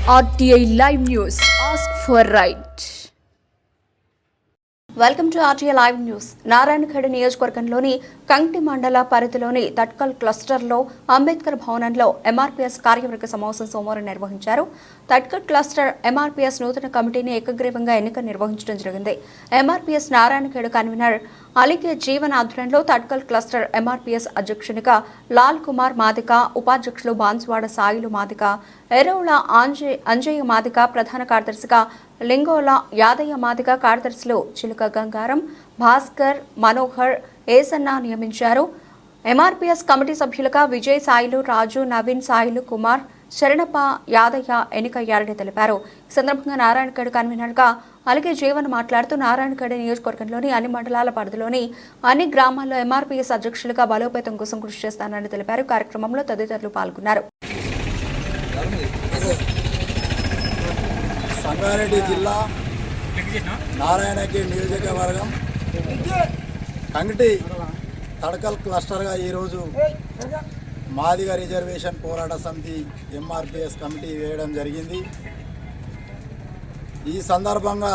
RTI Live News. Ask for right. Welcome to RTI live news. Narayankhed నియోజకవర్గంలోని కంగ్టి మండల పరిధిలోని తట్కల్ క్లస్టర్లో అంబేద్కర్ భవనంలో ఎంఆర్పీఎస్ కార్యవర్గ సమావేశం సోమవారం నిర్వహించారు. తట్కల్ క్లస్టర్ ఎంఆర్పీఎస్ నూతన కమిటీని ఏకగ్రీవంగా ఎన్నిక నిర్వహించడం జరిగింది. ఎంఆర్పీఎస్ నారాయణఖేడ్ కన్వీనర్ అలిగే జీవన్ ఆధ్వర్యంలో తట్కల్ క్లస్టర్ ఎంఆర్పీఎస్ అధ్యక్షునిగా లాల్ కుమార్ మాదిక, ఉపాధ్యక్షులు బాన్సువాడ సాయిలు మాదిక, ఎరవుల అంజయ్య మాదిక, ప్రధాన కార్యదర్శిగా లింగోల యాదయ్య మాదిక, కార్యదర్శులు చిలుక గంగారం, భాస్కర్, మనోహర్, ఏసన్న నియమించారు. ఎంఆర్పీఎస్ కమిటీ సభ్యులుగా విజయ్ సాయిలు, రాజు, నవీన్ సాయిలు, కుమార్, శరణప్ప, యాదయ్య ఎన్నికయ్యారని తెలిపారు. ఈ సందర్భంగా నారాయణఖేడ్ కన్వీనర్గా అలిగే జీవన్ మాట్లాడుతూ నారాయణఖేడ్ నియోజకవర్గంలోని అన్ని మండలాల పరిధిలోని అన్ని గ్రామాల్లో ఎంఆర్పీఎస్ అధ్యక్షులుగా బలోపేతం కోసం కృషి చేస్తానని తెలిపారు. కార్యక్రమంలో తదితరులు పాల్గొన్నారు. సంగారెడ్డి జిల్లా నారాయణఖేడ్ నియోజకవర్గం కంగ్టి తడకల్ క్లస్టర్గా ఈరోజు మాదిగ రిజర్వేషన్ పోరాట సమితి ఎంఆర్పీఎస్ కమిటీ వేయడం జరిగింది. ఈ సందర్భంగా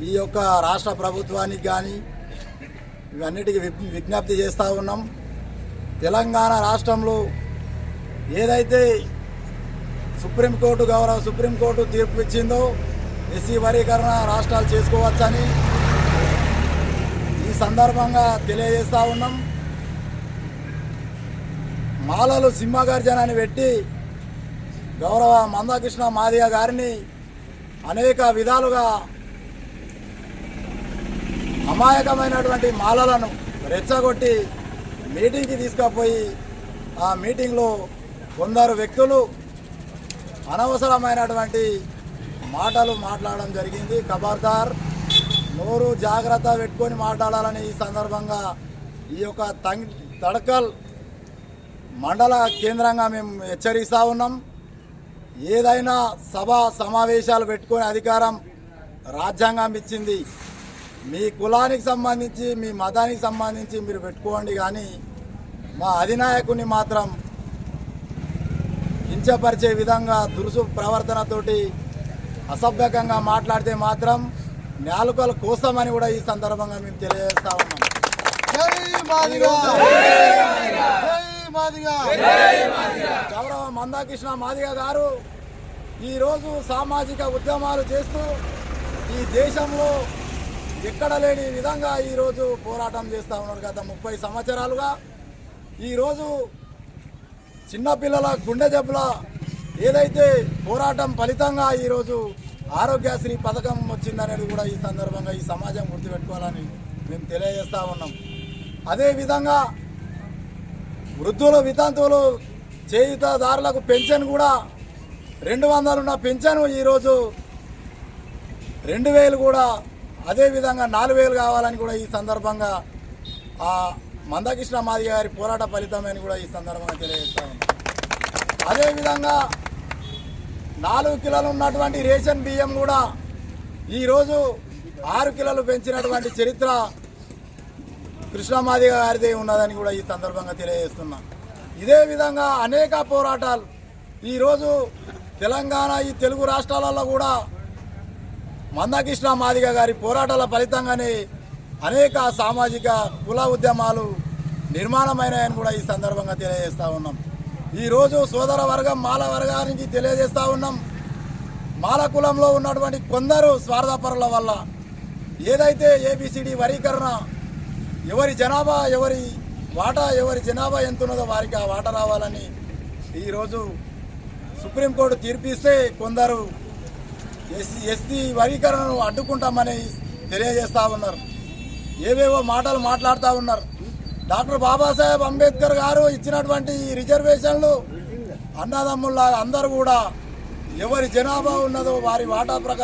ఈ యొక్క రాష్ట్ర ప్రభుత్వానికి కానీ ఇవన్నిటికీ విజ్ఞప్తి చేస్తూ ఉన్నాం. తెలంగాణ రాష్ట్రంలో ఏదైతే సుప్రీంకోర్టు తీర్పు ఇచ్చిందో ఎస్సీ వర్గీకరణ రాష్ట్రాలు చేసుకోవచ్చని ఈ సందర్భంగా తెలియజేస్తూ ఉన్నాం. మాలలు సింహగర్జనని పెట్టి గౌరవ మందాకృష్ణ మాదిగ గారిని అనేక విధాలుగా అమాయకమైనటువంటి మాలలను రెచ్చగొట్టి మీటింగ్కి తీసుకుపోయి ఆ మీటింగ్లో కొందరు వ్యక్తులు అనవసరమైనటువంటి మాటలు మాట్లాడడం జరిగింది. ఖబర్దార్, నోరు జాగ్రత్త పెట్టుకొని మాట్లాడాలని ఈ సందర్భంగా ఈ యొక్క తడకల్ మండల కేంద్రంగా మేము హెచ్చరిస్తూ ఉన్నాం. ఏదైనా సమావేశాలు పెట్టుకునే అధికారం రాజ్యాంగం ఇచ్చింది. మీ కులానికి సంబంధించి, మీ మతానికి సంబంధించి మీరు పెట్టుకోండి, కానీ మా అధినాయకుని మాత్రం కించపరిచే విధంగా దురుసు ప్రవర్తనతోటి అసభ్యకంగా మాట్లాడితే మాత్రం నాలుకల కోసమని కూడా ఈ సందర్భంగా మేము తెలియజేస్తా ఉన్నాం. గౌరవ మందాకృష్ణ మాదిగ గారు ఈరోజు సామాజిక ఉద్యమాలు చేస్తూ ఈ దేశంలో ఎక్కడ లేని విధంగా ఈరోజు పోరాటం చేస్తూ ఉన్నారు. గత 30 సంవత్సరాలుగా ఈరోజు చిన్నపిల్లల గుండె జబ్బుల ఏదైతే పోరాటం ఫలితంగా ఈరోజు ఆరోగ్యశ్రీ పథకం వచ్చిందనేది కూడా ఈ సందర్భంగా ఈ సమాజం గుర్తుపెట్టుకోవాలని మేము తెలియజేస్తూ ఉన్నాం. అదేవిధంగా వృద్ధులు, వితంతువులు, చేయుతదారులకు పెన్షన్ కూడా 200 ఉన్న పెన్షన్ ఈరోజు 2000 కూడా, అదేవిధంగా 4000 కావాలని కూడా ఈ సందర్భంగా ఆ మందాకృష్ణ మాదిగ గారి పోరాట ఫలితమని కూడా ఈ సందర్భంగా తెలియజేస్తా ఉన్నాం. అదేవిధంగా 4 కిలోలు ఉన్నటువంటి రేషన్ బియ్యం కూడా ఈరోజు 6 కిలోలు పెంచినటువంటి చరిత్ర కృష్ణ మాదిగ గారిదే ఉన్నదని కూడా ఈ సందర్భంగా తెలియజేస్తున్నాం. ఇదే విధంగా అనేక పోరాటాలు ఈరోజు తెలంగాణ, ఈ తెలుగు రాష్ట్రాలలో కూడా మందాకృష్ణ మాదిగ గారి పోరాటాల ఫలితంగానే అనేక సామాజిక కుల ఉద్యమాలు నిర్మాణమైనాయని కూడా ఈ సందర్భంగా తెలియజేస్తూ ఉన్నాం. ఈరోజు సోదర వర్గం మాల వర్గానికి తెలియజేస్తూ ఉన్నాం. మాల కులంలో ఉన్నటువంటి కొందరు స్వార్థపరుల వల్ల ఏదైతే ఏబిసిడి వర్గీకరణ ఎవరి జనాభా ఎవరి జనాభా ఎంత ఉన్నదో వారికి ఆ వాటా రావాలని ఈరోజు సుప్రీంకోర్టు తీర్పిస్తే కొందరు ఎస్సీ వర్గీకరణను అడ్డుకుంటామని తెలియజేస్తూ ఉన్నారు. ఏవేవో మాటలు మాట్లాడుతూ ఉన్నారు. డాక్టర్ బాబాసాహెబ్ అంబేద్కర్ గారు ఇచ్చినటువంటి ఈ రిజర్వేషన్లు అన్నదమ్ముల్లాగా అందరూ కూడా ఎవరి జనాభా ఉన్నదో వారి వాటా ప్రకారం